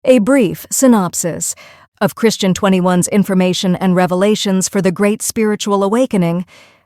A brief synopsis of Christian 21's Information and Revelations for the Great Spiritual Awakening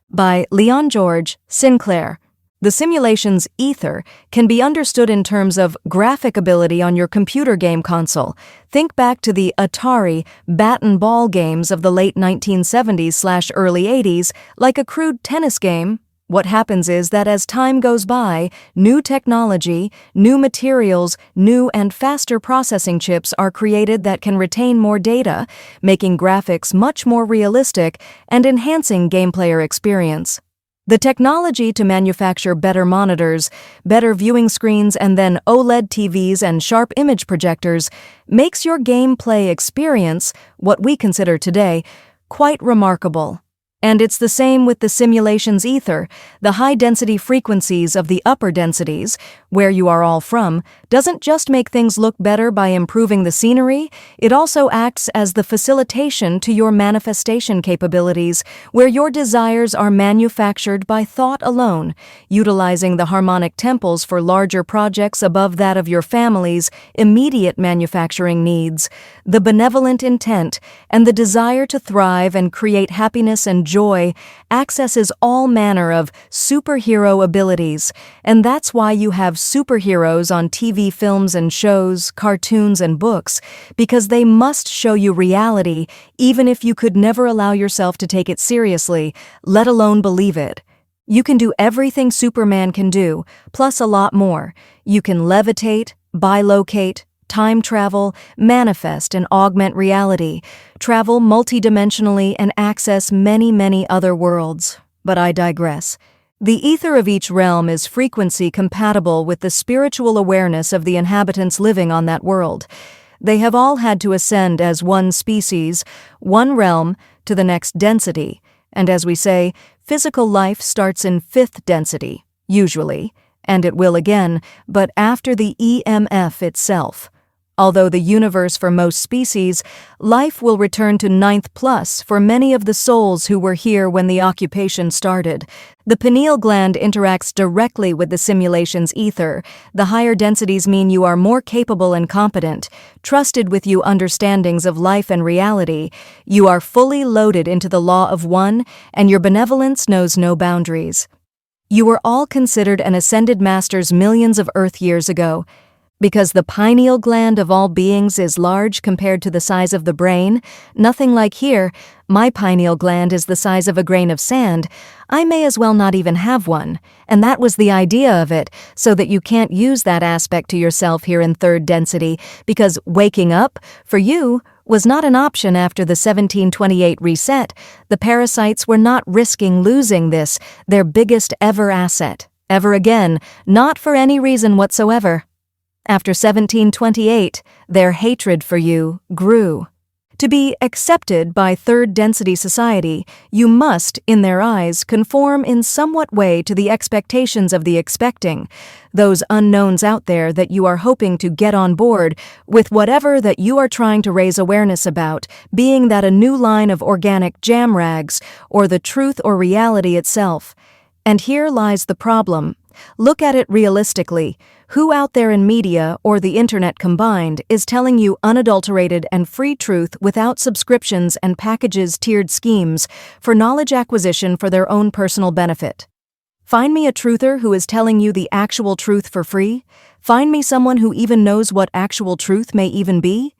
by Leon George Sinclair. The simulation's ether can be understood in terms of graphic ability on your computer game console. Think back to the Atari bat and ball games of the late 1970s/early 80s, like a crude tennis game. What happens is that as time goes by, new technology, new materials, new and faster processing chips are created that can retain more data, making graphics much more realistic and enhancing game player experience. The technology to manufacture better monitors, better viewing screens, and then OLED TVs and sharp image projectors makes your gameplay experience, what we consider today, quite remarkable. And it's the same with the simulation's ether. The high-density frequencies of the upper densities, where you are all from, doesn't just make things look better by improving the scenery, it also acts as the facilitation to your manifestation capabilities, where your desires are manufactured by thought alone, utilizing the harmonic temples for larger projects above that of your family's immediate manufacturing needs. The benevolent intent and the desire to thrive and create happiness and joy accesses all manner of superhero abilities, and that's why you have superheroes on TV films and shows, cartoons and books, because they must show you reality, even if you could never allow yourself to take it seriously, let alone believe it. You can do everything Superman can do, plus a lot more. You can levitate, bilocate, time travel, manifest and augment reality, travel multidimensionally and access many other worlds. But I digress. The ether of each realm is frequency compatible with the spiritual awareness of the inhabitants living on that world. They have all had to ascend as one species, one realm, to the next density, and as we say, physical life starts in 5th density, usually, and it will again, but after the EMF itself. Although the universe for most species, life will return to 9th plus for many of the souls who were here when the occupation started. The pineal gland interacts directly with the simulation's ether. The higher densities mean you are more capable and competent, trusted with you understandings of life and reality. You are fully loaded into the law of one, and your benevolence knows no boundaries. You were all considered an ascended masters millions of Earth years ago. Because the pineal gland of all beings is large compared to the size of the brain, nothing like here, my pineal gland is the size of a grain of sand, I may as well not even have one. And that was the idea of it, so that you can't use that aspect to yourself here in 3rd density, because waking up, for you, was not an option after the 1728 reset. The parasites were not risking losing this, their biggest ever asset, ever again, not for any reason whatsoever. After 1728, their hatred for you grew. To be accepted by 3rd density society, you must, in their eyes, conform in somewhat way to the expectations of the expecting, those unknowns out there that you are hoping to get on board with whatever that you are trying to raise awareness about, being that a new line of organic jam rags, or the truth or reality itself. And here lies the problem. Look at it realistically. Who out there in media or the internet combined is telling you unadulterated and free truth without subscriptions and packages tiered schemes for knowledge acquisition for their own personal benefit? Find me a truther who is telling you the actual truth for free. Find me someone who even knows what actual truth may even be.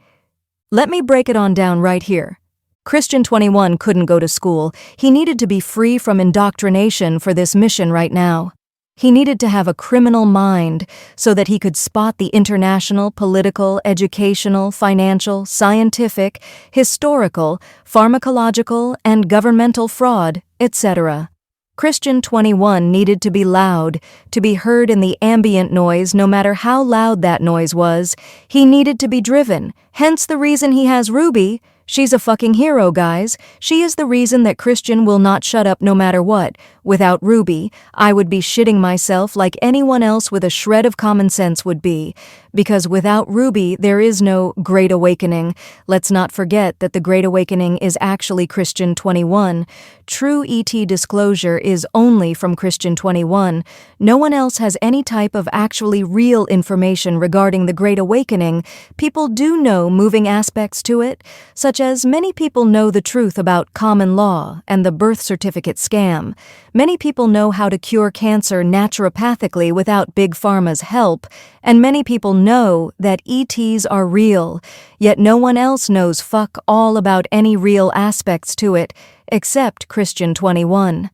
Let me break it on down right here. Christian 21 couldn't go to school. He needed to be free from indoctrination for this mission right now. He needed to have a criminal mind so that he could spot the international, political, educational, financial, scientific, historical, pharmacological, and governmental fraud, etc. Christian 21 needed to be loud, to be heard in the ambient noise no matter how loud that noise was. He needed to be driven, hence the reason he has Ruby. She's a fucking hero, guys. She is the reason that Christian will not shut up no matter what. Without Ruby, I would be shitting myself like anyone else with a shred of common sense would be. Because without Ruby, there is no Great Awakening. Let's not forget that the Great Awakening is actually Christian 21. True ET disclosure is only from Christian 21. No one else has any type of actually real information regarding the Great Awakening. People do know moving aspects to it, such as many people know the truth about common law and the birth certificate scam. Many people know how to cure cancer naturopathically without Big Pharma's help, and many people know that ETs are real, yet no one else knows fuck all about any real aspects to it, except Christian 21.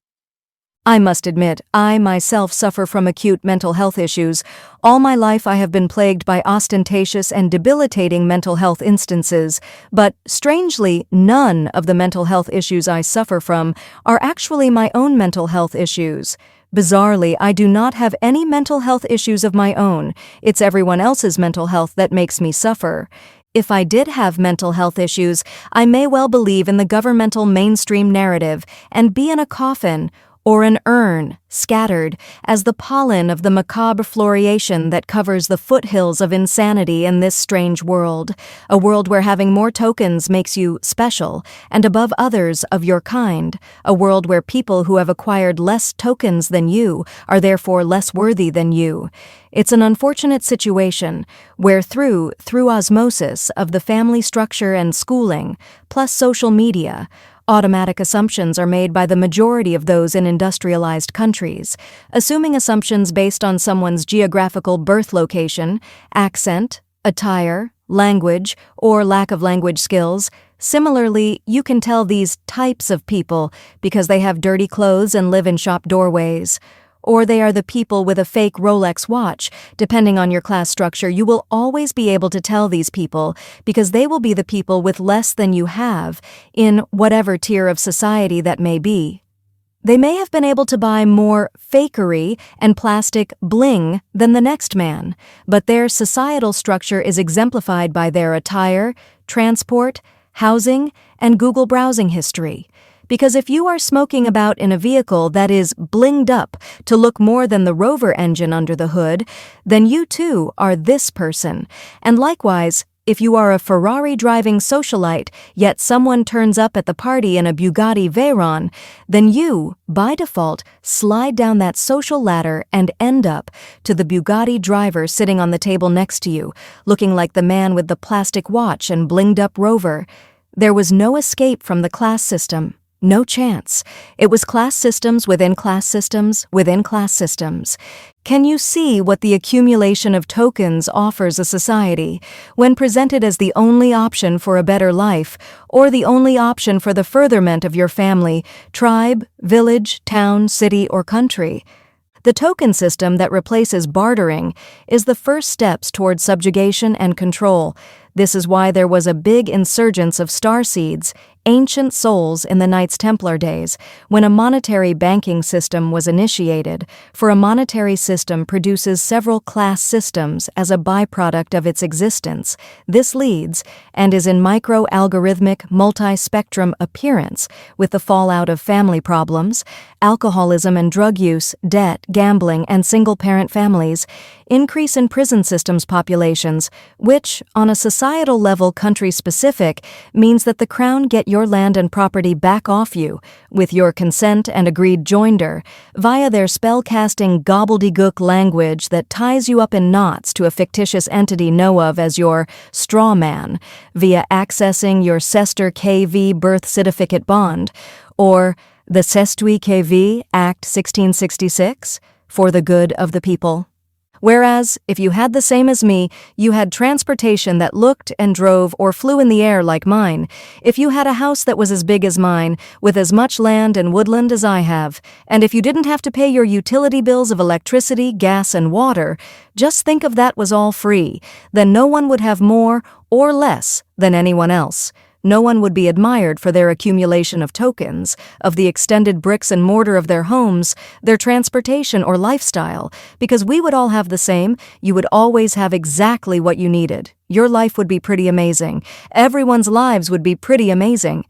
I must admit, I myself suffer from acute mental health issues. All my life I have been plagued by ostentatious and debilitating mental health instances, but strangely, none of the mental health issues I suffer from are actually my own mental health issues. Bizarrely, I do not have any mental health issues of my own. It's everyone else's mental health that makes me suffer. If I did have mental health issues, I may well believe in the governmental mainstream narrative and be in a coffin or an urn, scattered as the pollen of the macabre floreation that covers the foothills of insanity in this strange world, a world where having more tokens makes you special and above others of your kind, a world where people who have acquired less tokens than you are therefore less worthy than you. It's an unfortunate situation where through osmosis of the family structure and schooling, plus social media, automatic assumptions are made by the majority of those in industrialized countries, assuming assumptions based on someone's geographical birth location, accent, attire, language, or lack of language skills. Similarly, you can tell these types of people because they have dirty clothes and live in shop doorways. Or they are the people with a fake Rolex watch. Depending on your class structure, you will always be able to tell these people because they will be the people with less than you have in whatever tier of society that may be. They may have been able to buy more fakery and plastic bling than the next man, but their societal structure is exemplified by their attire, transport, housing, and Google browsing history. Because if you are smoking about in a vehicle that is blinged up to look more than the Rover engine under the hood, then you too are this person. And likewise, if you are a Ferrari-driving socialite, yet someone turns up at the party in a Bugatti Veyron, then you, by default, slide down that social ladder and end up to the Bugatti driver sitting on the table next to you, looking like the man with the plastic watch and blinged-up Rover. There was no escape from the class system. No chance. It was class systems within class systems within class systems. Can you see what the accumulation of tokens offers a society when presented as the only option for a better life or the only option for the furtherment of your family, tribe, village, town, city, or country? The token system that replaces bartering is the first steps toward subjugation and control. This is why there was a big insurgence of starseeds, ancient souls in the Knights Templar days, when a monetary banking system was initiated, for a monetary system produces several class systems as a byproduct of its existence. This leads, and is in micro-algorithmic, multi-spectrum appearance, with the fallout of family problems, alcoholism and drug use, debt, gambling, and single-parent families, increase in prison systems populations, which, on a societal level country-specific, means that the Crown get your land and property back off you, with your consent and agreed joinder, via their spell-casting gobbledygook language that ties you up in knots to a fictitious entity know of as your straw man, via accessing your Sester KV birth certificate bond, or the Sestui KV Act 1666, for the good of the people. Whereas, if you had the same as me, you had transportation that looked and drove or flew in the air like mine, if you had a house that was as big as mine, with as much land and woodland as I have, and if you didn't have to pay your utility bills of electricity, gas, and water, just think of that was all free, then no one would have more or less than anyone else. No one would be admired for their accumulation of tokens, of the extended bricks and mortar of their homes, their transportation or lifestyle, because we would all have the same. You would always have exactly what you needed. Your life would be pretty amazing. Everyone's lives would be pretty amazing.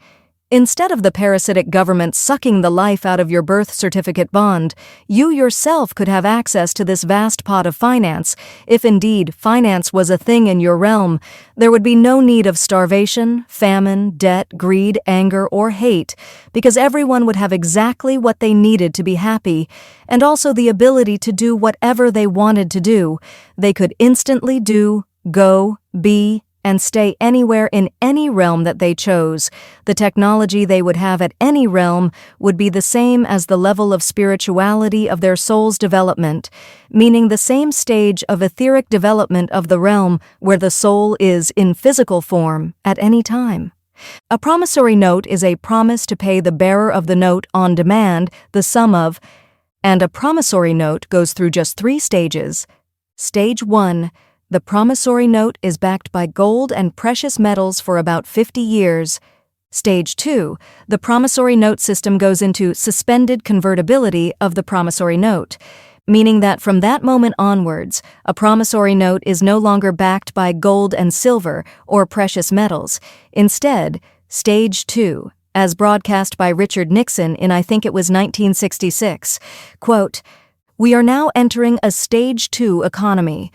Instead of the parasitic government sucking the life out of your birth certificate bond, you yourself could have access to this vast pot of finance. If indeed finance was a thing in your realm, there would be no need of starvation, famine, debt, greed, anger, or hate, because everyone would have exactly what they needed to be happy, and also the ability to do whatever they wanted to do. They could instantly do, go, be, and stay anywhere in any realm that they chose. The technology they would have at any realm would be the same as the level of spirituality of their soul's development, meaning the same stage of etheric development of the realm where the soul is in physical form at any time. A promissory note is a promise to pay the bearer of the note on demand the sum of, and a promissory note goes through just 3 stages. Stage 1. The promissory note is backed by gold and precious metals for about 50 years. Stage 2. The promissory note system goes into suspended convertibility of the promissory note, meaning that from that moment onwards, a promissory note is no longer backed by gold and silver or precious metals. Instead, Stage 2, as broadcast by Richard Nixon in I think it was 1966, quote, "We are now entering a Stage 2 economy,"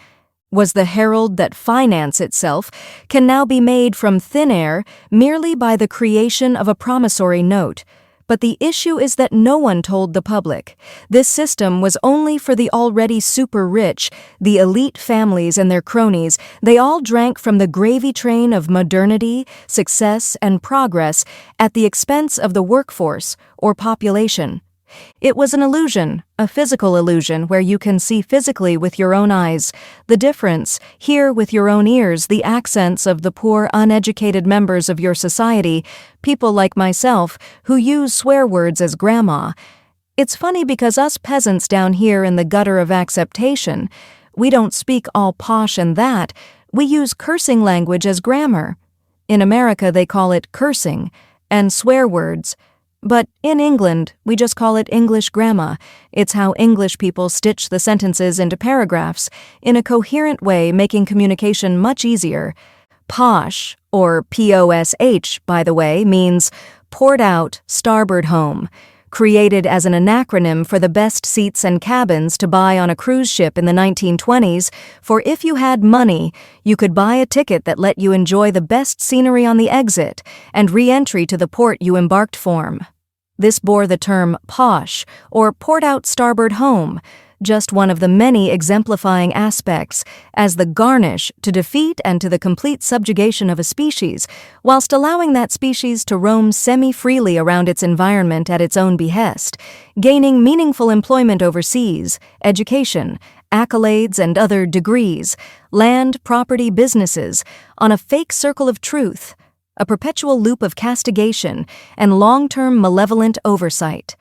was the herald that finance itself can now be made from thin air merely by the creation of a promissory note. But the issue is that no one told the public. This system was only for the already super rich, the elite families and their cronies. They all drank from the gravy train of modernity, success, and progress at the expense of the workforce or population. It was an illusion, a physical illusion where you can see physically with your own eyes the difference, hear with your own ears the accents of the poor, uneducated members of your society, people like myself who use swear words as grandma. It's funny because us peasants down here in the gutter of acceptation, we don't speak all posh and that, we use cursing language as grammar. In America they call it cursing, and swear words. But in England, we just call it English grammar. It's how English people stitch the sentences into paragraphs in a coherent way, making communication much easier. Posh, or POSH, by the way, means poured out, starboard home, created as an acronym for the best seats and cabins to buy on a cruise ship in the 1920s, for if you had money, you could buy a ticket that let you enjoy the best scenery on the exit and re-entry to the port you embarked from. This bore the term posh, or poured out starboard home, just one of the many exemplifying aspects as the garnish to defeat and to the complete subjugation of a species, whilst allowing that species to roam semi-freely around its environment at its own behest, gaining meaningful employment overseas, education, accolades and other degrees, land, property, businesses, on a fake circle of truth, a perpetual loop of castigation and long-term malevolent oversight.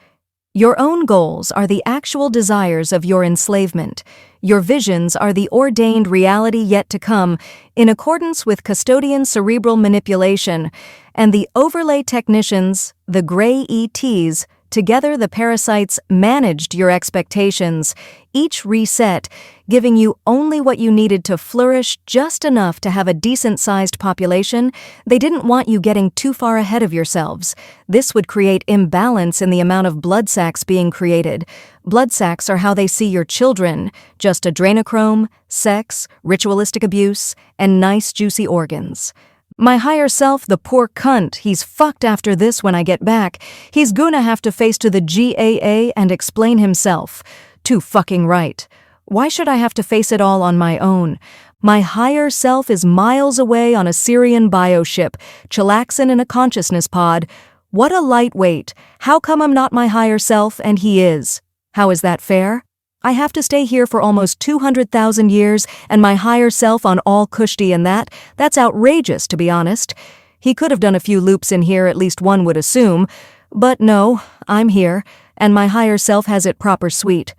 Your own goals are the actual desires of your enslavement. Your visions are the ordained reality yet to come in accordance with custodian cerebral manipulation, and the overlay technicians, the gray ETs, together the parasites managed your expectations, each reset, giving you only what you needed to flourish just enough to have a decent-sized population. They didn't want you getting too far ahead of yourselves. This would create imbalance in the amount of blood sacs being created. Blood sacs are how they see your children, just adrenochrome, sex, ritualistic abuse, and nice juicy organs. My higher self, the poor cunt, he's fucked after this when I get back. He's gonna have to face to the GAA and explain himself. Too fucking right. Why should I have to face it all on my own? My higher self is miles away on a Syrian bioship, chillaxin' in a consciousness pod. What a lightweight. How come I'm not my higher self and he is? How is that fair? I have to stay here for almost 200,000 years and my higher self on all Kushti and that's outrageous, to be honest. He could have done a few loops in here, at least one would assume. But no, I'm here, and my higher self has it proper sweet.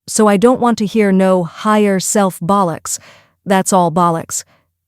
So I don't want to hear no higher self bollocks. That's all bollocks.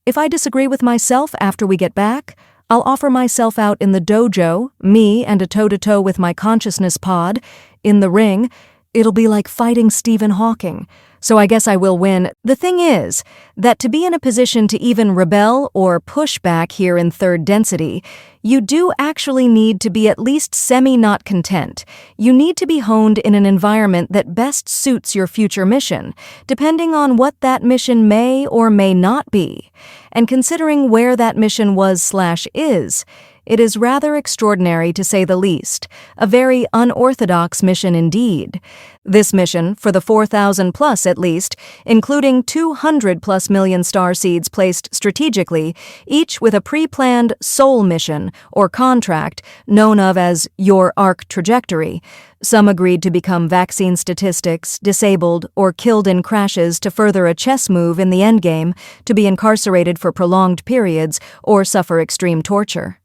If I disagree with myself after we get back, I'll offer myself out in the dojo, me and a toe-to-toe with my consciousness pod. In the ring, it'll be like fighting Stephen Hawking. So I guess I will win. The thing is that to be in a position to even rebel or push back here in third density, you do actually need to be at least semi-not content. You need to be honed in an environment that best suits your future mission, depending on what that mission may or may not be. And considering where that mission was/is, it is rather extraordinary to say the least, a very unorthodox mission indeed. This mission, for the 4,000 plus at least, including 200 plus million starseeds placed strategically, each with a pre-planned soul mission or contract known of as your arc trajectory. Some agreed to become vaccine statistics, disabled, or killed in crashes to further a chess move in the endgame, to be incarcerated for prolonged periods, or suffer extreme torture.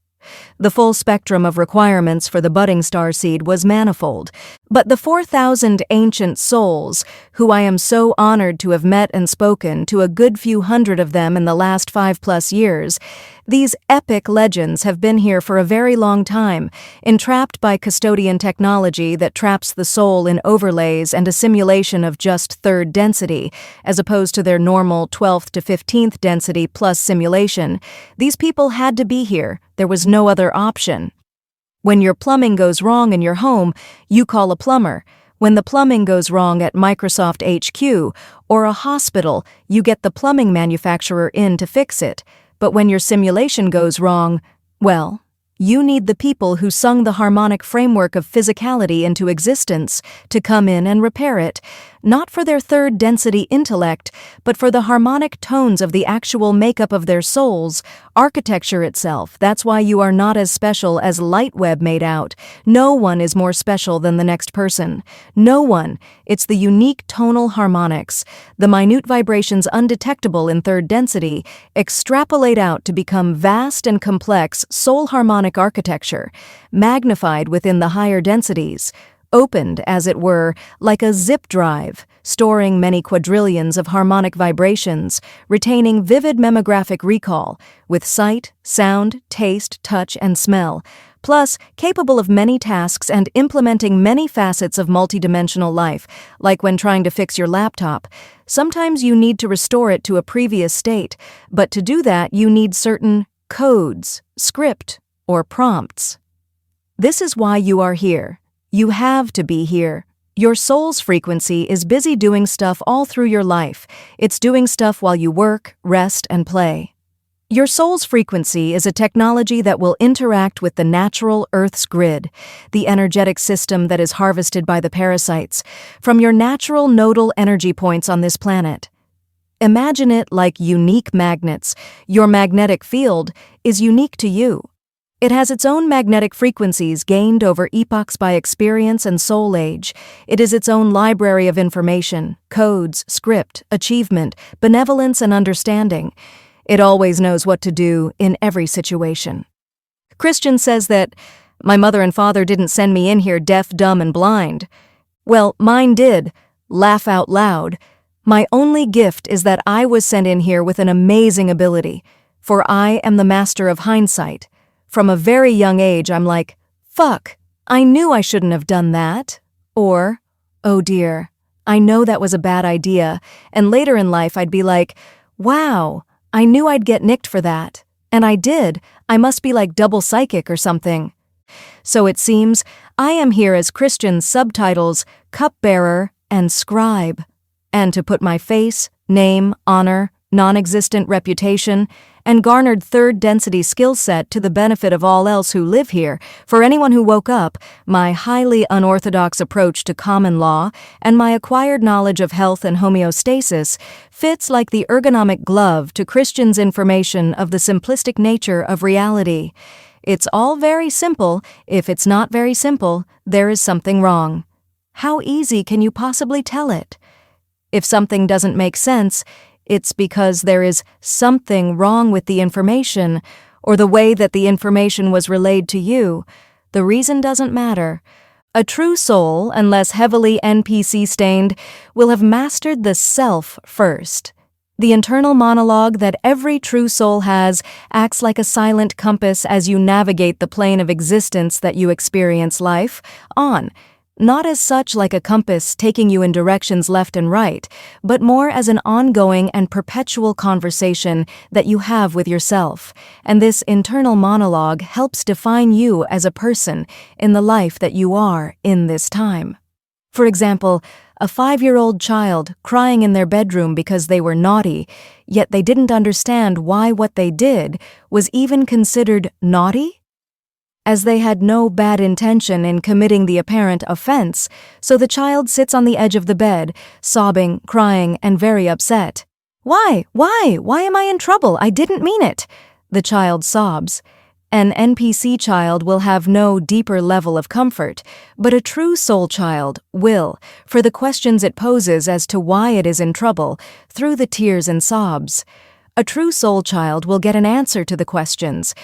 The full spectrum of requirements for the budding starseed was manifold, but the 4,000 ancient souls, who I am so honored to have met and spoken to a good few hundred of them in the last 5+ years, these epic legends have been here for a very long time, entrapped by custodian technology that traps the soul in overlays and a simulation of just third density, as opposed to their normal 12th to 15th density plus simulation. These people had to be here. There was no other option. When your plumbing goes wrong in your home, you call a plumber. When the plumbing goes wrong at Microsoft HQ or a hospital, you get the plumbing manufacturer in to fix it. But when your simulation goes wrong, well, you need the people who sung the harmonic framework of physicality into existence to come in and repair it, not for their third density intellect, but for the harmonic tones of the actual makeup of their souls, architecture itself. That's why you are not as special as Lightweb made out. No one is more special than the next person. No one. It's the unique tonal harmonics, the minute vibrations undetectable in third density, extrapolate out to become vast and complex soul harmonic architecture, magnified within the higher densities, opened, as it were, like a zip drive, storing many quadrillions of harmonic vibrations, retaining vivid memographic recall, with sight, sound, taste, touch, and smell, plus capable of many tasks and implementing many facets of multidimensional life, like when trying to fix your laptop. Sometimes you need to restore it to a previous state, but to do that you need certain codes, script, or prompts. This is why you are here. You have to be here. Your soul's frequency is busy doing stuff all through your life. It's doing stuff while you work, rest, and play. Your soul's frequency is a technology that will interact with the natural Earth's grid, the energetic system that is harvested by the parasites, from your natural nodal energy points on this planet. Imagine it like unique magnets. Your magnetic field is unique to you. It has its own magnetic frequencies gained over epochs by experience and soul age. It is its own library of information, codes, script, achievement, benevolence, and understanding. It always knows what to do in every situation. Christian says that, my mother and father didn't send me in here deaf, dumb, and blind. Well, mine did. Laugh out loud. My only gift is that I was sent in here with an amazing ability, for I am the master of hindsight. From a very young age, I'm like, fuck, I knew I shouldn't have done that. Or, oh dear, I know that was a bad idea. And later in life, I'd be like, wow, I knew I'd get nicked for that. And I did. I must be like double psychic or something. So it seems I am here as Christian's subtitles, cupbearer and scribe. And to put my face, name, honor, non-existent reputation, and garnered third density skill set to the benefit of all else who live here, for anyone who woke up, my highly unorthodox approach to common law and my acquired knowledge of health and homeostasis fits like the ergonomic glove to Christian's information of the simplistic nature of reality. It's all very simple. If it's not very simple, there is something wrong. How easy can you possibly tell it? If something doesn't make sense, it's because there is something wrong with the information or the way that the information was relayed to you. The reason doesn't matter. A true soul, unless heavily NPC-stained, will have mastered the self first. The internal monologue that every true soul has acts like a silent compass as you navigate the plane of existence that you experience life on. Not as such like a compass taking you in directions left and right, but more as an ongoing and perpetual conversation that you have with yourself. And this internal monologue helps define you as a person in the life that you are in this time. For example, a 5-year-old child crying in their bedroom because they were naughty, yet they didn't understand why what they did was even considered naughty, as they had no bad intention in committing the apparent offense, so the child sits on the edge of the bed, sobbing, crying, and very upset. Why am I in trouble? I didn't mean it," the child sobs. An NPC child will have no deeper level of comfort, but a true soul child will, for the questions it poses as to why it is in trouble, through the tears and sobs. A true soul child will get an answer to the questions,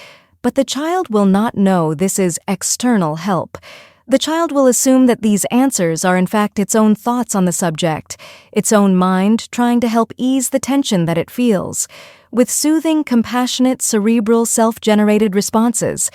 but the child will not know this is external help. The child will assume that these answers are in fact its own thoughts on the subject, its own mind trying to help ease the tension that it feels, with soothing, compassionate, cerebral, self-generated responses.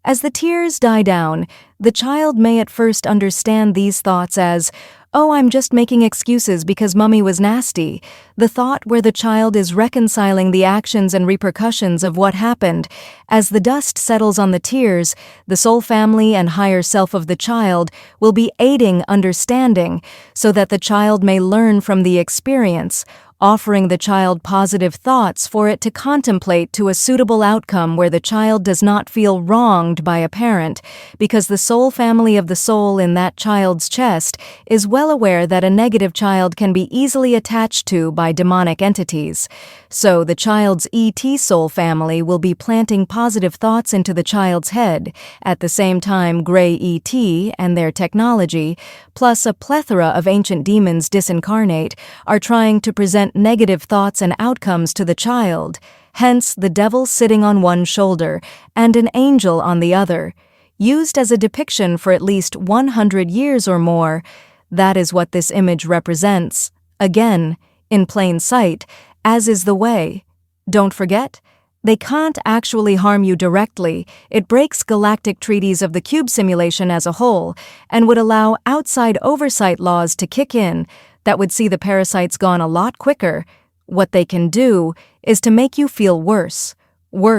As the tears die down, the child may at first understand these thoughts as, "Oh, I'm just making excuses because Mummy was nasty," the thought where the child is reconciling the actions and repercussions of what happened. As the dust settles on the tears, the soul family and higher self of the child will be aiding understanding so that the child may learn from the experience, offering the child positive thoughts for it to contemplate to a suitable outcome where the child does not feel wronged by a parent, because the soul family of the soul in that child's chest is well aware that a negative child can be easily attached to by demonic entities. So the child's ET soul family will be planting positive thoughts into the child's head. At the same time, Gray ET and their technology, plus a plethora of ancient demons disincarnate, are trying to present negative thoughts and outcomes to the child, hence the devil sitting on one shoulder and an angel on the other, used as a depiction for at least 100 years or more. That is what this image represents, again, in plain sight, as is the way. Don't forget, they can't actually harm you directly. It breaks galactic treaties of the cube simulation as a whole and would allow outside oversight laws to kick in that would see the parasites gone a lot quicker. What they can do is to make you feel worse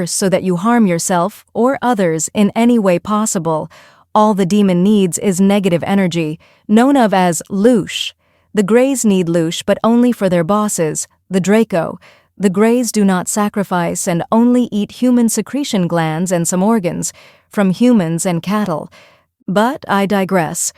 so that you harm yourself or others in any way possible. All the demon needs is negative energy, known of as loosh. The Greys need loosh, but only for their bosses, the Draco. The Greys do not sacrifice and only eat human secretion glands and some organs, from humans and cattle. But I digress.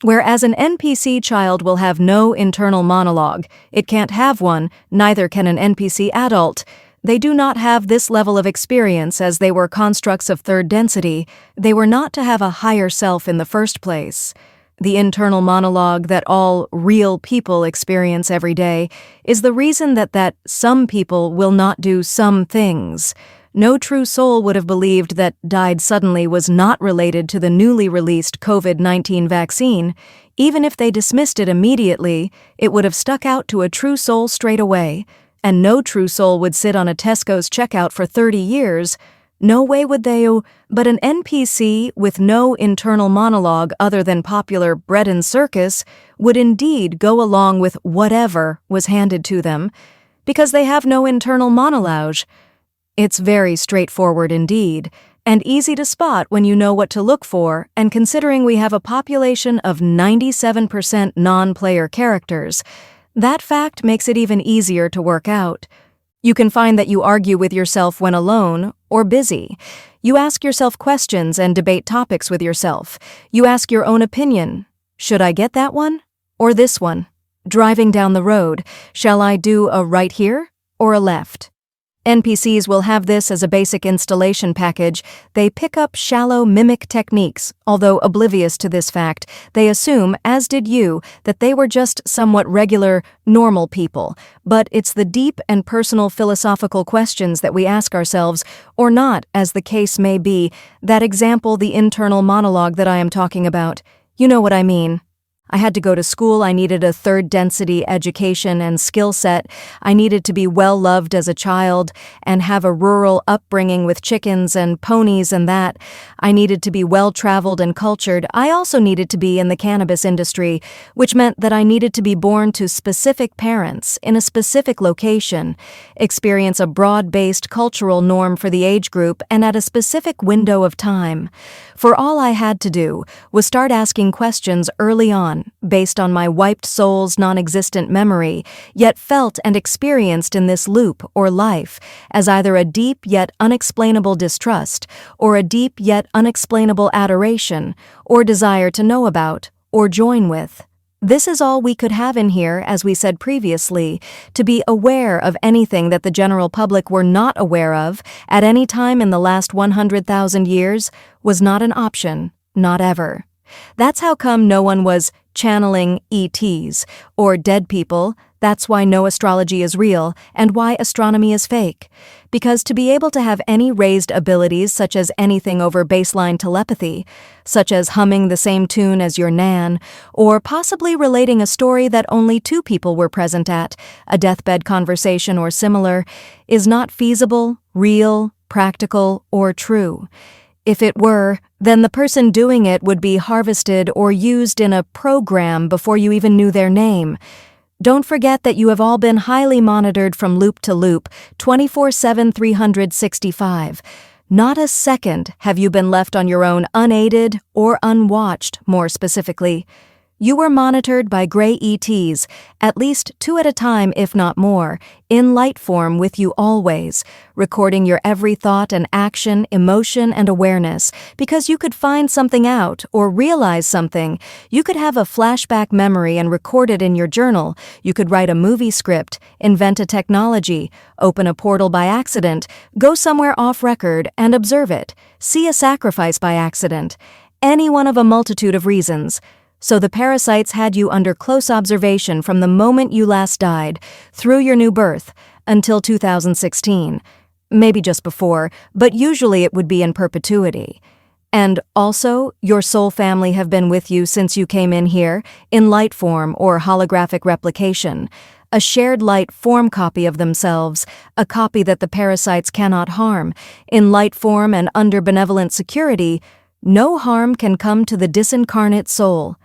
Whereas an NPC child will have no internal monologue, it can't have one, neither can an NPC adult. They do not have this level of experience as they were constructs of third density. They were not to have a higher self in the first place. The internal monologue that all real people experience every day is the reason that some people will not do some things. No true soul would have believed that died suddenly was not related to the newly released COVID-19 vaccine. Even if they dismissed it immediately, it would have stuck out to a true soul straight away. And no true soul would sit on a Tesco's checkout for 30 years. No way would they, but an NPC with no internal monologue other than popular bread and circus would indeed go along with whatever was handed to them, because they have no internal monologue. It's very straightforward indeed, and easy to spot when you know what to look for, and considering we have a population of 97% non-player characters, that fact makes it even easier to work out. You can find that you argue with yourself when alone or busy. You ask yourself questions and debate topics with yourself. You ask your own opinion. Should I get that one? Or this one? Driving down the road, shall I do a right here or a left? NPCs will have this as a basic installation package. They pick up shallow mimic techniques, although oblivious to this fact. They assume, as did you, that they were just somewhat regular, normal people. But it's the deep and personal philosophical questions that we ask ourselves, or not, as the case may be, that example the internal monologue that I am talking about. You know what I mean. I had to go to school, I needed a third density education and skill set, I needed to be well loved as a child and have a rural upbringing with chickens and ponies and that. I needed to be well traveled and cultured. I also needed to be in the cannabis industry, which meant that I needed to be born to specific parents in a specific location, experience a broad-based cultural norm for the age group and at a specific window of time. For all I had to do was start asking questions early on, based on my wiped soul's non-existent memory, yet felt and experienced in this loop or life as either a deep yet unexplainable distrust, or a deep yet unexplainable adoration, or desire to know about, or join with. This is all we could have in here, as we said previously. To be aware of anything that the general public were not aware of at any time in the last 100,000 years was not an option, not ever. That's how come no one was channeling ETs or dead people. That's why no astrology is real and why astronomy is fake. Because to be able to have any raised abilities such as anything over baseline telepathy, such as humming the same tune as your nan, or possibly relating a story that only two people were present at, a deathbed conversation or similar, is not feasible, real, practical, or true. If it were, then the person doing it would be harvested or used in a program before you even knew their name. Don't forget that you have all been highly monitored from loop to loop, 24/7, 365. Not a second have you been left on your own unaided or unwatched, more specifically. You were monitored by gray ETs, at least 2 at a time if not more, in light form with you always, recording your every thought and action, emotion and awareness, because you could find something out or realize something. You could have a flashback memory and record it in your journal. You could write a movie script, invent a technology, open a portal by accident, go somewhere off record and observe it, see a sacrifice by accident. Any one of a multitude of reasons. So the parasites had you under close observation from the moment you last died, through your new birth, until 2016. Maybe just before, but usually it would be in perpetuity. And also, your soul family have been with you since you came in here, in light form or holographic replication. A shared light form copy of themselves, a copy that the parasites cannot harm. In light form and under benevolent security, no harm can come to the disincarnate soul.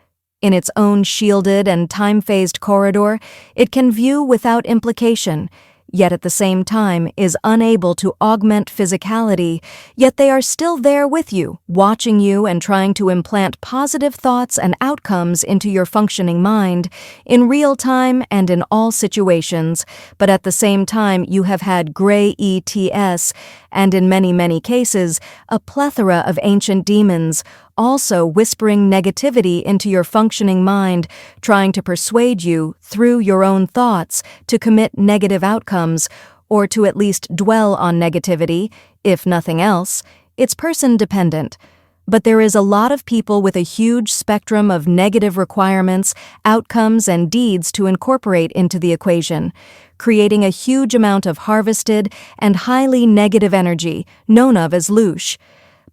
In its own shielded and time-phased corridor, it can view without implication, yet at the same time is unable to augment physicality, yet they are still there with you, watching you and trying to implant positive thoughts and outcomes into your functioning mind, in real time and in all situations, but at the same time you have had gray ETS, and in many, many cases, a plethora of ancient demons, also whispering negativity into your functioning mind, trying to persuade you, through your own thoughts, to commit negative outcomes, or to at least dwell on negativity, if nothing else. It's person-dependent. But there is a lot of people with a huge spectrum of negative requirements, outcomes, and deeds to incorporate into the equation, creating a huge amount of harvested and highly negative energy, known of as loosh.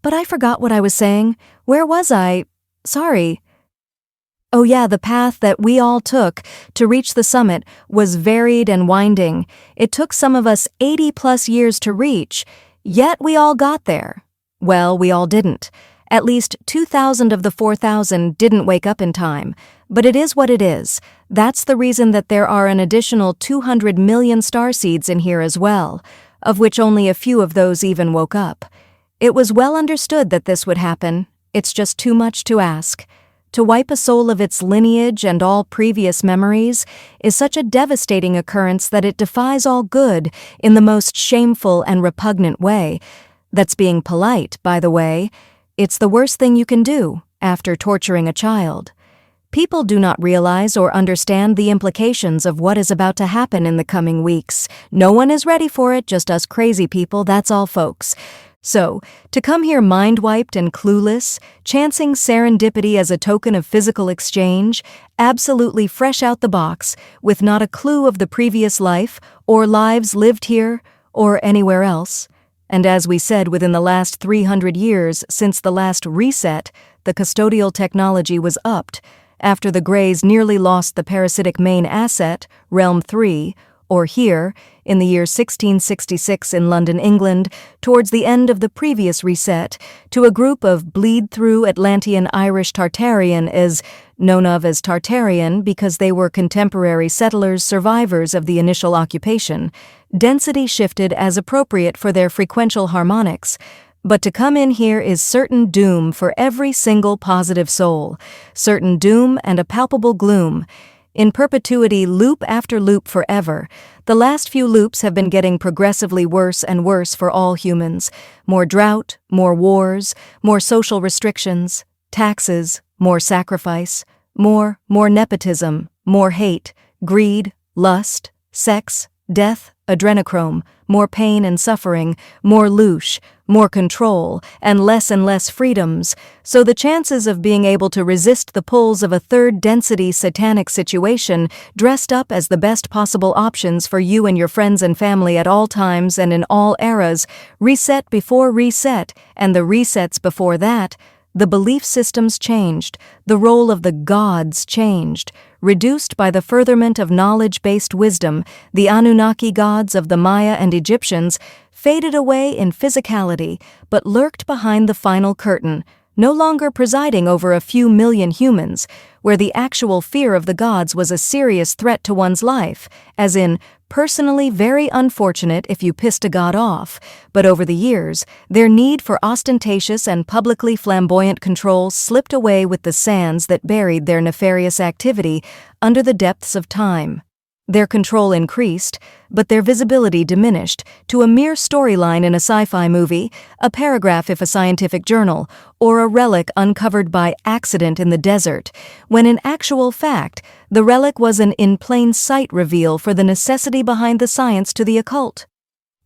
But I forgot what I was saying. Where was I? Sorry. Oh yeah, the path that we all took to reach the summit was varied and winding. It took some of us 80+ years to reach, yet we all got there. Well, we all didn't. At least 2,000 of the 4,000 didn't wake up in time. But it is what it is. That's the reason that there are an additional 200 million starseeds in here as well, of which only a few of those even woke up. It was well understood that this would happen. It's just too much to ask. To wipe a soul of its lineage and all previous memories is such a devastating occurrence that it defies all good in the most shameful and repugnant way. That's being polite, by the way. It's the worst thing you can do after torturing a child. People do not realize or understand the implications of what is about to happen in the coming weeks. No one is ready for it, just us crazy people, that's all folks. So, to come here mind-wiped and clueless, chancing serendipity as a token of physical exchange, absolutely fresh out the box, with not a clue of the previous life, or lives lived here, or anywhere else. And as we said, within the last 300 years since the last reset, the custodial technology was upped, after the Greys nearly lost the parasitic main asset, Realm 3, or here, in the year 1666 in London, England, towards the end of the previous reset, to a group of bleed-through Atlantean Irish Tartarian known as Tartarian because they were contemporary settlers survivors of the initial occupation. Density shifted as appropriate for their frequential harmonics, but to come in here is certain doom for every single positive soul, certain doom and a palpable gloom. In perpetuity, loop after loop forever. The last few loops have been getting progressively worse and worse for all humans. More drought, more wars, more social restrictions, taxes, more sacrifice, more nepotism, more hate, greed, lust, sex, death, adrenochrome, more pain and suffering, more louche, more control, and less freedoms, so the chances of being able to resist the pulls of a third-density satanic situation dressed up as the best possible options for you and your friends and family at all times and in all eras, reset before reset, and the resets before that, the belief systems changed, the role of the gods changed, reduced by the furtherment of knowledge-based wisdom, the Anunnaki gods of the Maya and Egyptians faded away in physicality, but lurked behind the final curtain, no longer presiding over a few million humans, where the actual fear of the gods was a serious threat to one's life, as in, personally very unfortunate if you pissed a god off, but over the years, their need for ostentatious and publicly flamboyant control slipped away with the sands that buried their nefarious activity under the depths of time. Their control increased, but their visibility diminished to a mere storyline in a sci-fi movie, a paragraph if a scientific journal, or a relic uncovered by accident in the desert, when in actual fact, the relic was an in-plain-sight reveal for the necessity behind the science to the occult.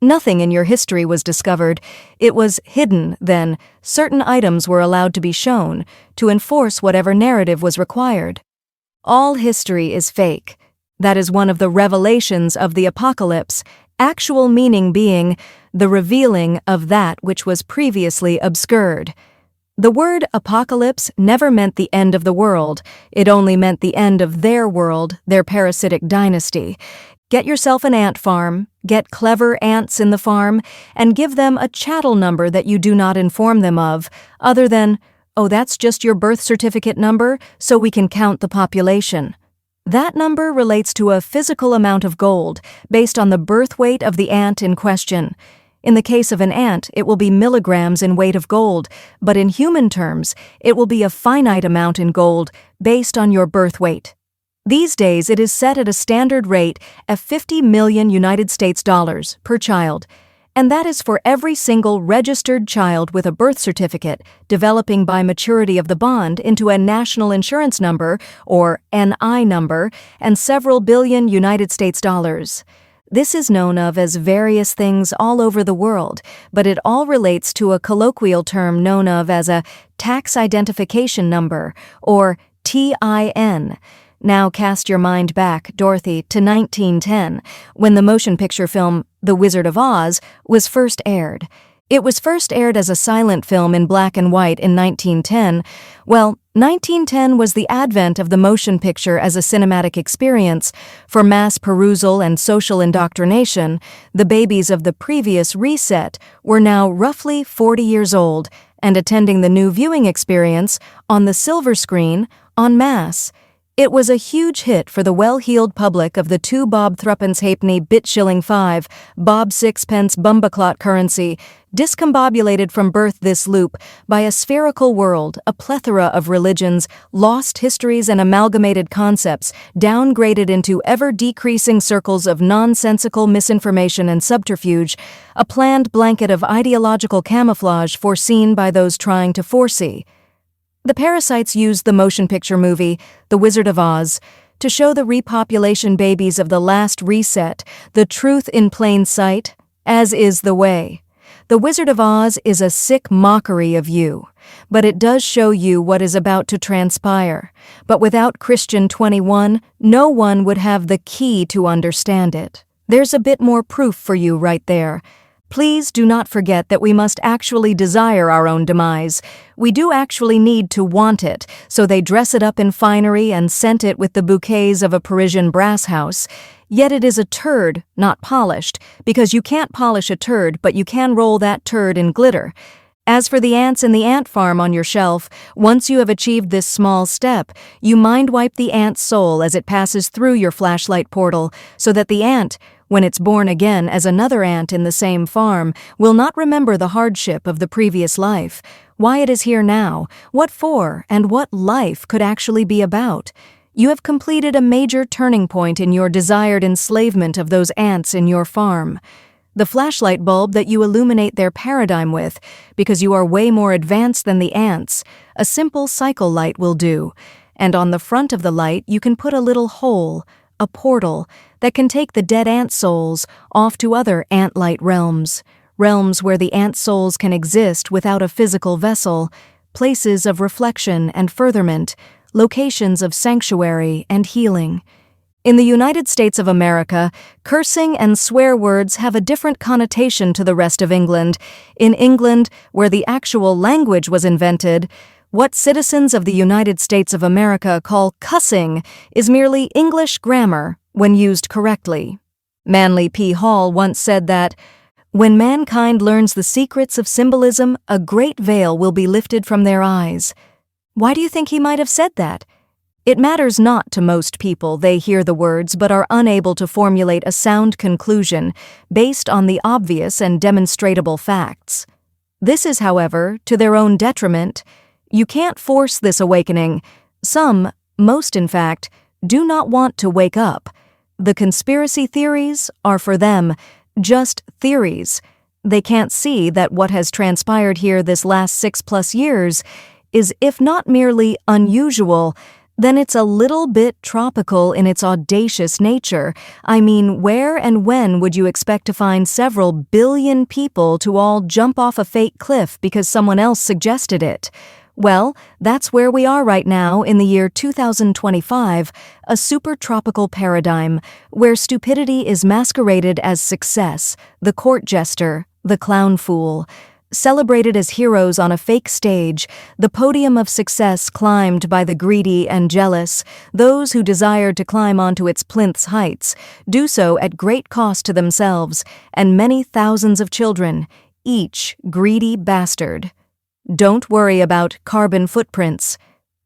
Nothing in your history was discovered. It was hidden, then. Certain items were allowed to be shown, to enforce whatever narrative was required. All history is fake. That is one of the revelations of the apocalypse, actual meaning being the revealing of that which was previously obscured. The word apocalypse never meant the end of the world. It only meant the end of their world, their parasitic dynasty. Get yourself an ant farm, get clever ants in the farm, and give them a chattel number that you do not inform them of, other than, oh, that's just your birth certificate number, so we can count the population. That number relates to a physical amount of gold, based on the birth weight of the ant in question. In the case of an ant, it will be milligrams in weight of gold, but in human terms, it will be a finite amount in gold, based on your birth weight. These days, it is set at a standard rate of 50 million United States dollars per child, and that is for every single registered child with a birth certificate, developing by maturity of the bond into a national insurance number, or NI number, and several billion United States dollars. This is known of as various things all over the world, but it all relates to a colloquial term known of as a tax identification number, or TIN. Now cast your mind back, Dorothy, to 1910, when the motion picture film The Wizard of Oz was first aired. It was first aired as a silent film in black and white in 1910. Well, 1910 was the advent of the motion picture as a cinematic experience. For mass perusal and social indoctrination, the babies of the previous reset were now roughly 40 years old and attending the new viewing experience on the silver screen en masse. It was a huge hit for the well-heeled public of the 2 bob threepence halfpenny bit shilling 5, bob sixpence bumbaclot currency, discombobulated from birth this loop by a spherical world, a plethora of religions, lost histories and amalgamated concepts, downgraded into ever-decreasing circles of nonsensical misinformation and subterfuge, a planned blanket of ideological camouflage foreseen by those trying to foresee. The parasites used the motion picture movie, The Wizard of Oz, to show the repopulation babies of the last reset the truth in plain sight, as is the way. The Wizard of Oz is a sick mockery of you, but it does show you what is about to transpire. But without Christian 21, no one would have the key to understand it. There's a bit more proof for you right there. Please do not forget that we must actually desire our own demise. We do actually need to want it, so they dress it up in finery and scent it with the bouquets of a Parisian brass house. Yet it is a turd, not polished, because you can't polish a turd, but you can roll that turd in glitter. As for the ants in the ant farm on your shelf, once you have achieved this small step, you mind-wipe the ant's soul as it passes through your flashlight portal, so that the ant, when it's born again as another ant in the same farm, will not remember the hardship of the previous life, why it is here now, what for, and what life could actually be about. You have completed a major turning point in your desired enslavement of those ants in your farm. The flashlight bulb that you illuminate their paradigm with, because you are way more advanced than the ants, a simple cycle light will do, and on the front of the light you can put a little hole, a portal, that can take the dead ant souls off to other ant-light realms, realms where the ant souls can exist without a physical vessel, places of reflection and furtherment, locations of sanctuary and healing. In the United States of America, cursing and swear words have a different connotation to the rest of England. In England, where the actual language was invented, what citizens of the United States of America call cussing is merely English grammar when used correctly. Manly P. Hall once said that, "When mankind learns the secrets of symbolism, a great veil will be lifted from their eyes." Why do you think he might have said that? It matters not to most people. They hear the words but are unable to formulate a sound conclusion based on the obvious and demonstrable facts. This is, however, to their own detriment. You can't force this awakening. Some, most in fact, do not want to wake up. The conspiracy theories are for them just theories. They can't see that what has transpired here this last 6+ years is, if not merely unusual, then it's a little bit tropical in its audacious nature. I mean, where and when would you expect to find several billion people to all jump off a fake cliff because someone else suggested it? Well, that's where we are right now in the year 2025, a super tropical paradigm where stupidity is masqueraded as success, the court jester, the clown fool. Celebrated as heroes on a fake stage, the podium of success climbed by the greedy and jealous, those who desired to climb onto its plinth's heights, do so at great cost to themselves and many thousands of children, each greedy bastard. Don't worry about carbon footprints.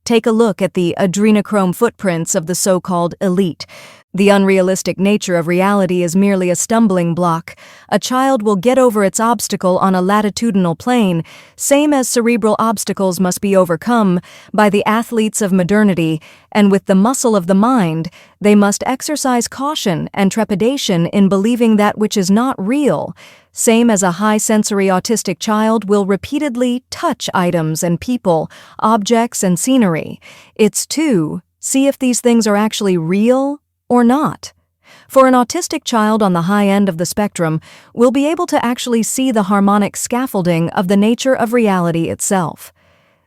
Take a look at the adrenochrome footprints of the so-called elite. The unrealistic nature of reality is merely a stumbling block. A child will get over its obstacle on a latitudinal plane, same as cerebral obstacles must be overcome by the athletes of modernity, and with the muscle of the mind, they must exercise caution and trepidation in believing that which is not real, same as a high-sensory autistic child will repeatedly touch items and people, objects and scenery. It's to see if these things are actually real or not. For an autistic child on the high end of the spectrum will be able to actually see the harmonic scaffolding of the nature of reality itself.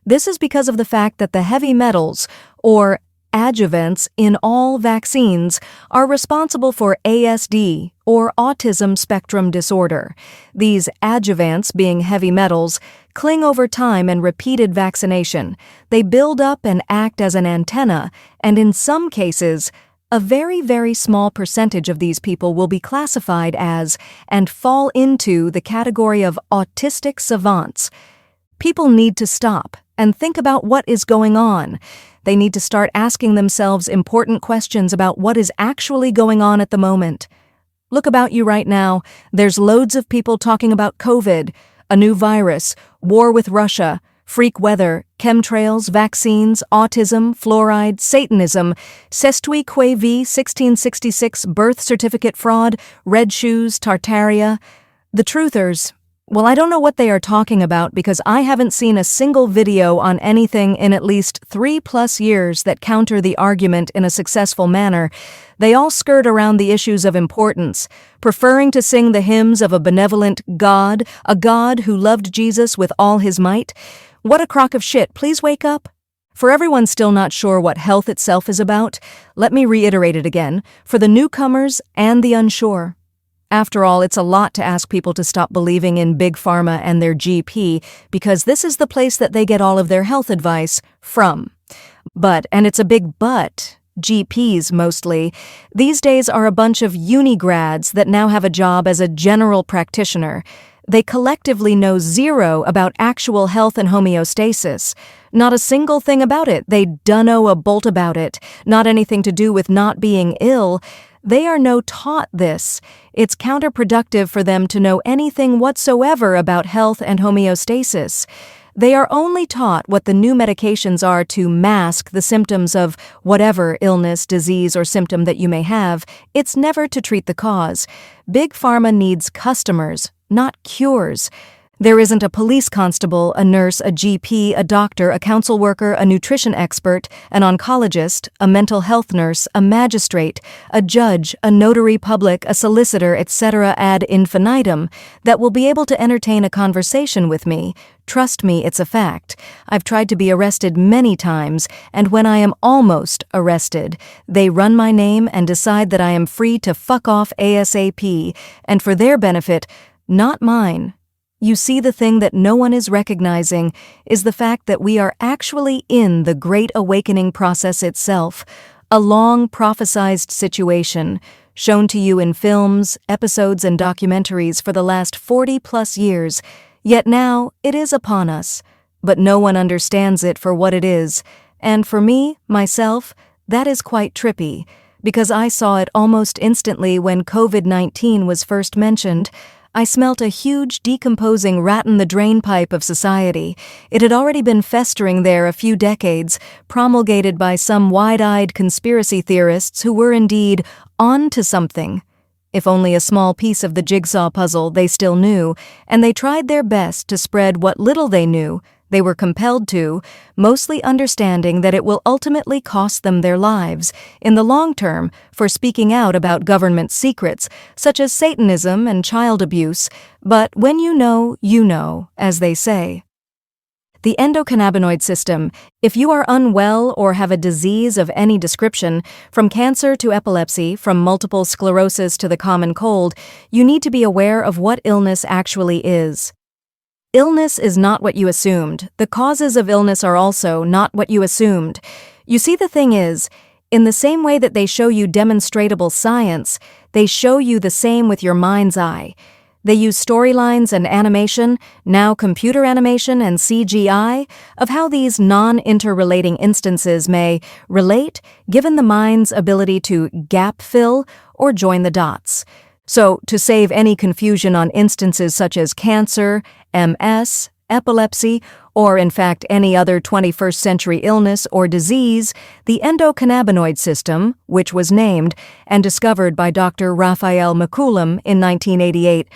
This is because of the fact that the heavy metals, or adjuvants, in all vaccines are responsible for ASD, or autism spectrum disorder. These adjuvants, being heavy metals, cling over time and repeated vaccination. They build up and act as an antenna, and in some cases, a very, very small percentage of these people will be classified as and fall into the category of autistic savants. People need to stop and think about what is going on. They need to start asking themselves important questions about what is actually going on at the moment. Look about you right now. There's loads of people talking about COVID, a new virus, war with Russia, freak weather, chemtrails, vaccines, autism, fluoride, Satanism, Sestui Que Vi 1666 birth certificate fraud, red shoes, Tartaria. The truthers, well, I don't know what they are talking about because I haven't seen a single video on anything in at least 3+ years that counter the argument in a successful manner. They all skirt around the issues of importance, preferring to sing the hymns of a benevolent God, a God who loved Jesus with all his might. What a crock of shit, please wake up. For everyone still not sure what health itself is about, let me reiterate it again, for the newcomers and the unsure. After all, it's a lot to ask people to stop believing in Big Pharma and their GP because this is the place that they get all of their health advice from. But, and it's a big but, GPs mostly, these days are a bunch of uni grads that now have a job as a general practitioner. They collectively know zero about actual health and homeostasis. Not a single thing about it. They dunno a bolt about it. Not anything to do with not being ill. They are no taught this. It's counterproductive for them to know anything whatsoever about health and homeostasis. They are only taught what the new medications are to mask the symptoms of whatever illness, disease, or symptom that you may have. It's never to treat the cause. Big Pharma needs customers, not cures. There isn't a police constable, a nurse, a GP, a doctor, a council worker, a nutrition expert, an oncologist, a mental health nurse, a magistrate, a judge, a notary public, a solicitor, etc. ad infinitum that will be able to entertain a conversation with me. Trust me, it's a fact. I've tried to be arrested many times, and when I am almost arrested, they run my name and decide that I am free to fuck off ASAP, and for their benefit, not mine. You see, the thing that no one is recognizing is the fact that we are actually in the Great Awakening process itself, a long prophesized situation shown to you in films, episodes, and documentaries for the last 40-plus years, yet now it is upon us, but no one understands it for what it is, and for me, myself, that is quite trippy, because I saw it almost instantly when COVID-19 was first mentioned. I smelt a huge, decomposing rat-in-the-drain pipe of society. It had already been festering there a few decades, promulgated by some wide-eyed conspiracy theorists who were indeed on to something. If only a small piece of the jigsaw puzzle they still knew, and they tried their best to spread what little they knew. They were compelled to, mostly understanding that it will ultimately cost them their lives, in the long term, for speaking out about government secrets, such as Satanism and child abuse, but when you know, as they say. The endocannabinoid system. If you are unwell or have a disease of any description, from cancer to epilepsy, from multiple sclerosis to the common cold, you need to be aware of what illness actually is. Illness is not what you assumed. The causes of illness are also not what you assumed. You see, the thing is, in the same way that they show you demonstratable science, they show you the same with your mind's eye. They use storylines and animation, now computer animation and CGI, of how these non-interrelating instances may relate, given the mind's ability to gap fill or join the dots. So, to save any confusion on instances such as cancer, MS, epilepsy, or in fact any other 21st century illness or disease, the endocannabinoid system, which was named and discovered by Dr. Raphael Mechoulam in 1988,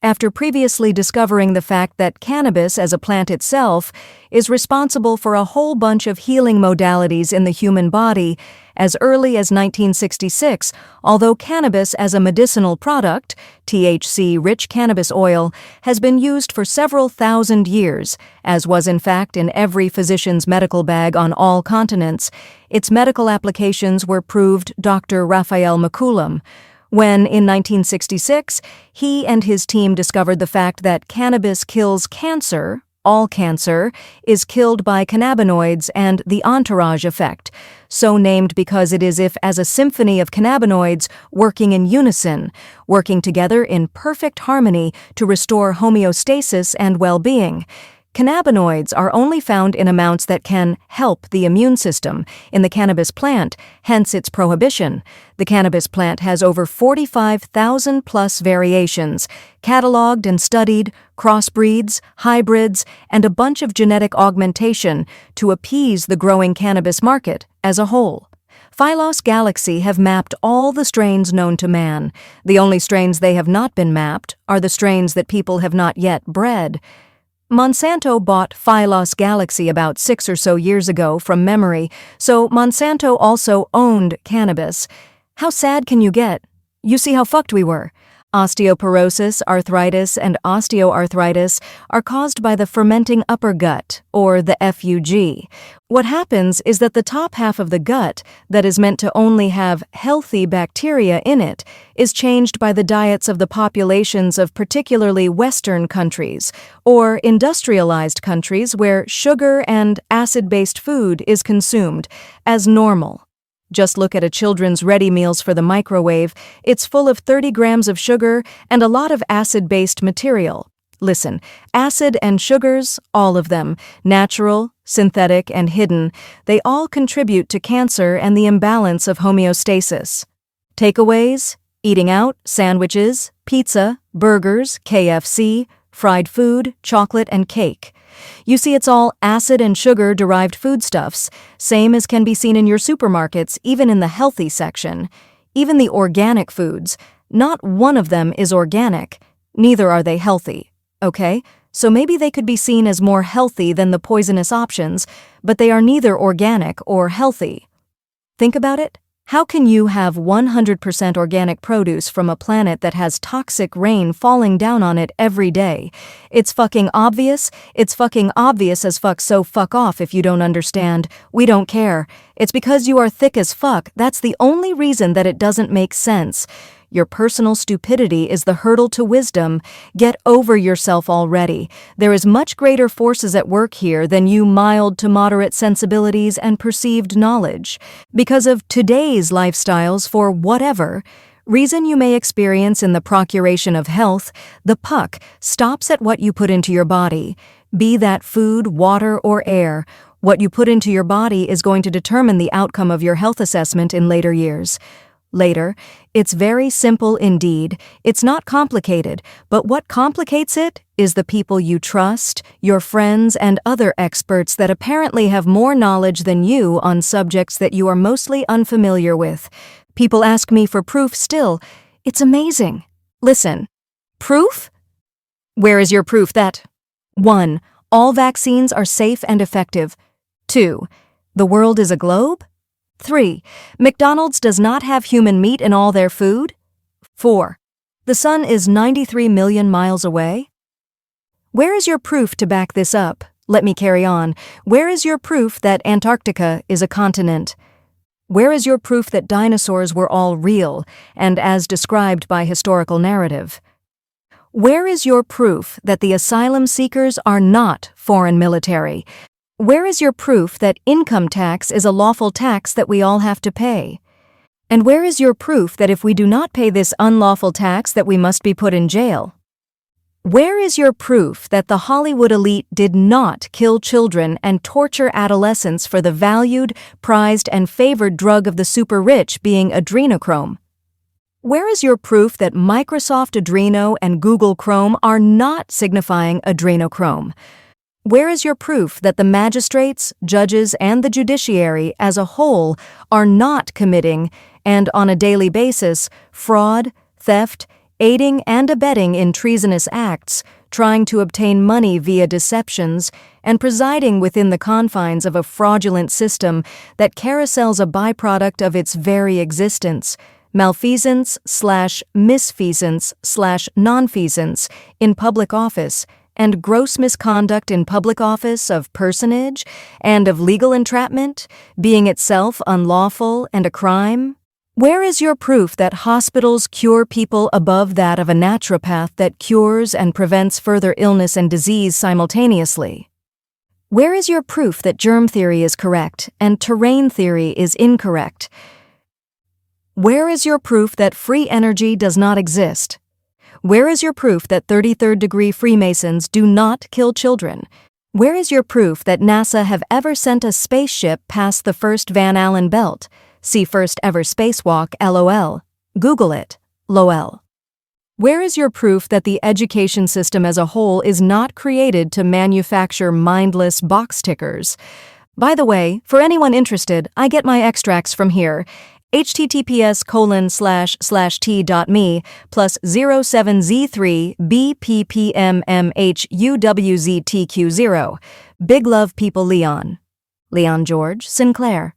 after previously discovering the fact that cannabis as a plant itself is responsible for a whole bunch of healing modalities in the human body as early as 1966, although cannabis as a medicinal product, THC-rich cannabis oil, has been used for several thousand years, as was in fact in every physician's medical bag on all continents. Its medical applications were proved Dr. Raphael Mechoulam. When, in 1966, he and his team discovered the fact that cannabis kills cancer, all cancer, is killed by cannabinoids and the entourage effect, so named because it is as a symphony of cannabinoids working in unison, working together in perfect harmony to restore homeostasis and well-being. Cannabinoids are only found in amounts that can help the immune system in the cannabis plant, hence its prohibition. The cannabis plant has over 45,000 plus variations, cataloged and studied, crossbreeds, hybrids, and a bunch of genetic augmentation to appease the growing cannabis market as a whole. Phylos Galaxy have mapped all the strains known to man. The only strains they have not been mapped are the strains that people have not yet bred. Monsanto bought Phylos Galaxy about 6 or so years ago from memory, so Monsanto also owned cannabis. How sad can you get? You see how fucked we were. Osteoporosis, arthritis, and osteoarthritis are caused by the fermenting upper gut, or the FUG. What happens is that the top half of the gut, that is meant to only have healthy bacteria in it, is changed by the diets of the populations of particularly Western countries, or industrialized countries where sugar and acid-based food is consumed, as normal. Just look at a children's ready meals for the microwave. It's full of 30 grams of sugar and a lot of acid-based material. Listen, acid and sugars, all of them, natural, synthetic, and hidden, they all contribute to cancer and the imbalance of homeostasis. Takeaways, eating out, sandwiches, pizza, burgers, KFC, fried food, chocolate, and cake. You see, it's all acid and sugar-derived foodstuffs, same as can be seen in your supermarkets, even in the healthy section. Even the organic foods, not one of them is organic, neither are they healthy. Okay, so maybe they could be seen as more healthy than the poisonous options, but they are neither organic or healthy. Think about it. How can you have 100% organic produce from a planet that has toxic rain falling down on it every day? It's fucking obvious. It's fucking obvious as fuck, so fuck off if you don't understand. We don't care. It's because you are thick as fuck. That's the only reason that it doesn't make sense. Your personal stupidity is the hurdle to wisdom. Get over yourself already. There is much greater forces at work here than you mild to moderate sensibilities and perceived knowledge. Because of today's lifestyles for whatever reason you may experience in the procuration of health, the puck stops at what you put into your body. Be that food, water, or air. What you put into your body is going to determine the outcome of your health assessment in later years. Later, it's very simple indeed. It's not complicated, but what complicates it is the people you trust, your friends, and other experts that apparently have more knowledge than you on subjects that you are mostly unfamiliar with. People ask me for proof still. It's amazing. Listen. Proof? Where is your proof that 1. All vaccines are safe and effective. 2. The world is a globe? 3. McDonald's does not have human meat in all their food? 4. The sun is 93 million miles away? Where is your proof to back this up? Let me carry on. Where is your proof that Antarctica is a continent? Where is your proof that dinosaurs were all real, and as described by historical narrative? Where is your proof that the asylum seekers are not foreign military? Where is your proof that income tax is a lawful tax that we all have to pay? And where is your proof that if we do not pay this unlawful tax that we must be put in jail? Where is your proof that the Hollywood elite did not kill children and torture adolescents for the valued, prized, and favored drug of the super rich being adrenochrome? Where is your proof that Microsoft Adreno and Google Chrome are not signifying adrenochrome? Where is your proof that the magistrates, judges, and the judiciary as a whole are not committing, and on a daily basis, fraud, theft, aiding and abetting in treasonous acts, trying to obtain money via deceptions, and presiding within the confines of a fraudulent system that carousels a byproduct of its very existence, malfeasance/misfeasance/nonfeasance in public office, and gross misconduct in public office of personage and of legal entrapment, being itself unlawful and a crime? Where is your proof that hospitals cure people above that of a naturopath that cures and prevents further illness and disease simultaneously? Where is your proof that germ theory is correct and terrain theory is incorrect? Where is your proof that free energy does not exist? Where is your proof that 33rd degree Freemasons do not kill children? Where is your proof that NASA have ever sent a spaceship past the first Van Allen belt? See first ever spacewalk, LOL. Google it, LOL. Where is your proof that the education system as a whole is not created to manufacture mindless box tickers? By the way, for anyone interested, I get my extracts from here. https://t.me plus 07Z3 BPPMMHUWZTQ0. Big love people Leon. Leon George Sinclair.